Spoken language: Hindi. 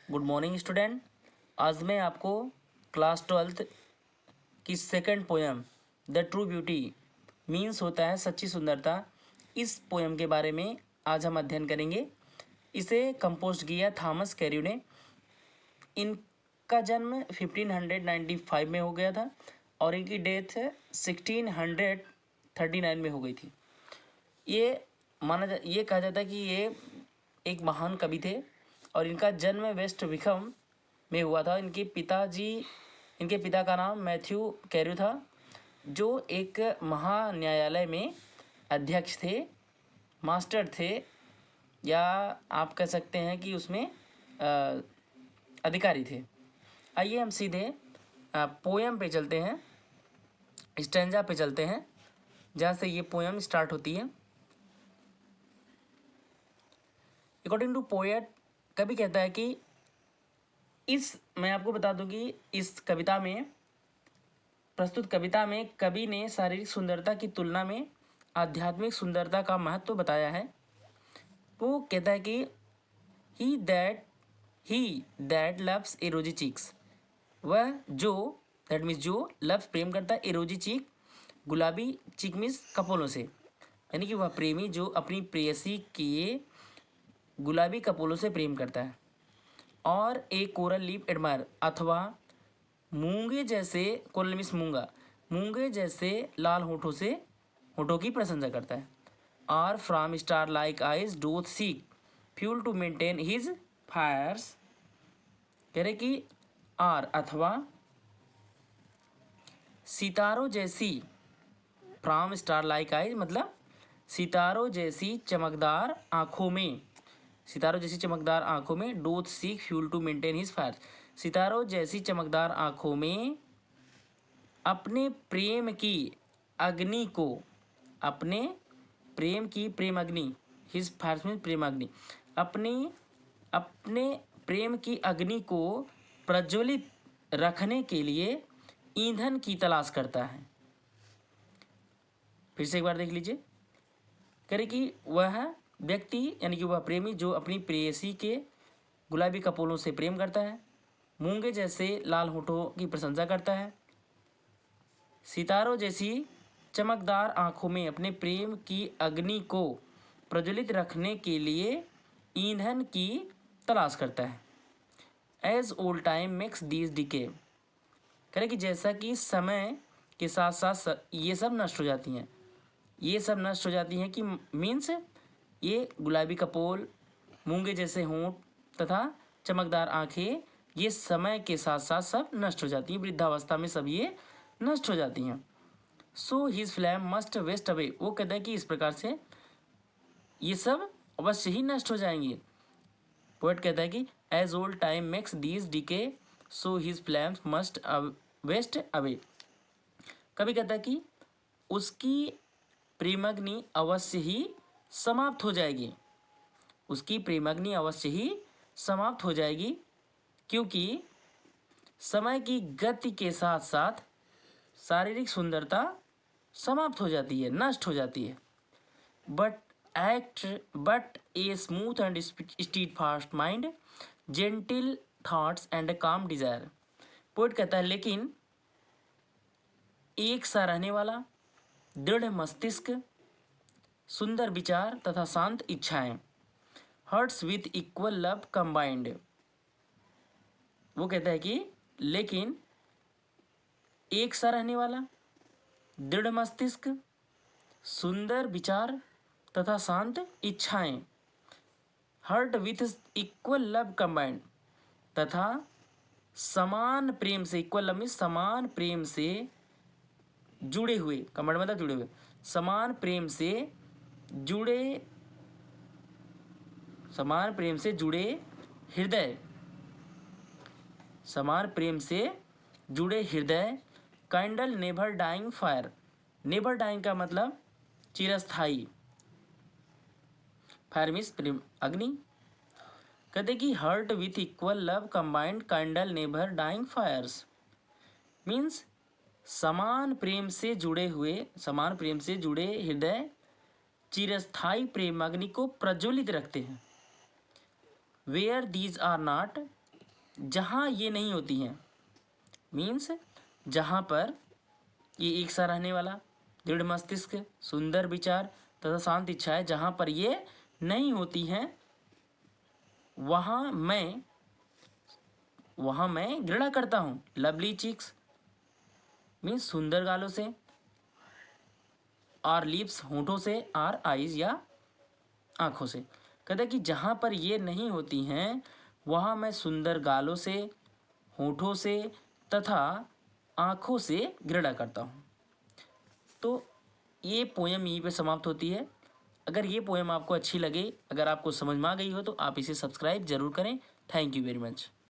Good morning student. आज मैं आपको क्लास 12th की second poem the true beauty means होता है सच्ची सुंदरता, इस पोएम के बारे में आज हम अध्ययन करेंगे। इसे कंपोज किया थॉमस कैर्यू ने। इनका जन्म 1595 में हो गया था और इनकी डेथ 1639 में हो गई थी। ये कहा जाता है कि ये एक महान कवि थे और इनका जन्म वेस्ट विखम में हुआ था। इनके पिता का नाम मैथ्यू कैर्यू था, जो एक महान्यायालय में अध्यक्ष थे, मास्टर थे, या आप कह सकते हैं कि उसमें अधिकारी थे। आइए हम सीधे पोएम पे चलते हैं, स्टैंजा पे चलते हैं, जहाँ से ये पोएम स्टार्ट होती है। अकॉर्डिंग टू पोएट, कवि कहता है कि मैं आपको बता दूं कि इस कविता में, प्रस्तुत कविता में कवि ने शारीरिक सुंदरता की तुलना में आध्यात्मिक सुंदरता का महत्व बताया है। वो कहता है कि ही दैट लव्स ए रोजी चीक्स, वह जो दैट मीन्स जो लव्स प्रेम करता है ए रोजी चीक, गुलाबी चीक मीन्स कपोलों से, यानी कि वह प्रेमी जो अपनी प्रेयसी के गुलाबी कपोलों से प्रेम करता है, और एक कोरल लीफ एडमायर, अथवा मूंगे जैसे, कोरल मीन्स मूंगे जैसे लाल होठों की प्रशंसा करता है। Or from star like eyes doth seek fuel to maintain his fires, कह रहे कि आर अथवा सितारों जैसी, फ्रॉम स्टार लाइक आइज मतलब सितारों जैसी चमकदार आँखों में, doth seek fuel to maintain his fire, सितारों जैसी चमकदार आँखों में अपने प्रेम की अग्नि को, प्रेम अग्नि, हिज फायर में प्रेम अग्नि, अपने प्रेम की अग्नि को प्रज्वलित रखने के लिए ईंधन की तलाश करता है। फिर से एक बार देख लीजिए, कह रहे कि वह व्यक्ति यानी कि वह प्रेमी जो अपनी प्रेयसी के गुलाबी कपोलों से प्रेम करता है, मूंगे जैसे लाल होठों की प्रशंसा करता है, सितारों जैसी चमकदार आँखों में अपने प्रेम की अग्नि को प्रज्वलित रखने के लिए ईंधन की तलाश करता है। As old time makes these decay, करें कि जैसा कि समय के साथ साथ ये सब नष्ट हो जाती हैं, कि मीन्स ये गुलाबी कपोल, मूंगे जैसे होंठ तथा चमकदार आँखें, ये समय के साथ साथ सब नष्ट हो जाती हैं, वृद्धावस्था में सब ये नष्ट हो जाती हैं। So his flame must waste away, वो कहता है कि इस प्रकार से ये सब अवश्य ही नष्ट हो जाएंगे। पोएट कहता है कि as old time makes these decay so his flames must waste away. कभी कहता है कि उसकी प्रेमाग्नि अवश्य ही समाप्त हो जाएगी, क्योंकि समय की गति के साथ साथ शारीरिक सुंदरता समाप्त हो जाती है, नष्ट हो जाती है। But a smooth and steadfast mind, gentle thoughts and calm desires. Poet कहता है लेकिन एक सा रहने वाला, दृढ़ मस्तिष्क, सुंदर विचार तथा शांत इच्छाएं, hearts with equal love combined. वो कहता है कि लेकिन एक सा रहने वाला, दृढ़ मस्तिष्क, सुंदर विचार तथा शांत इच्छाएं, heart with equal love combined, तथा समान प्रेम से, इक्वल लव में समान प्रेम से जुड़े हुए, कंबाइंड मतलब जुड़े हुए, समान प्रेम से जुड़े हृदय, kindle never dying fire, never dying का मतलब चिरस्थाई, फायर मीन्स प्रेम अग्नि। कहते कि heart with equal love combined kindle never dying fires, means समान प्रेम से जुड़े हृदय चिरस्थाई प्रेम अग्नि को प्रज्वलित रखते हैं। वेयर दीज आर नॉट, जहाँ ये नहीं होती हैं, मीन्स जहाँ पर ये एक सा रहने वाला, दृढ़ मस्तिष्क, सुंदर विचार तथा शांत इच्छाएं जहाँ पर ये नहीं होती हैं, वहाँ मैं घृणा करता हूँ। लवली चिक्स मीन्स सुंदर गालों से, आर लिप्स होंठों से, आर आईज या आँखों से। कहते हैं कि जहाँ पर ये नहीं होती हैं वहाँ मैं सुंदर गालों से, होठों से तथा आँखों से घृणा करता हूँ। तो ये पोएम यहीं पे समाप्त होती है। अगर ये पोएम आपको अच्छी लगे, अगर आपको समझ में आ गई हो तो आप इसे सब्सक्राइब जरूर करें। Thank you very much.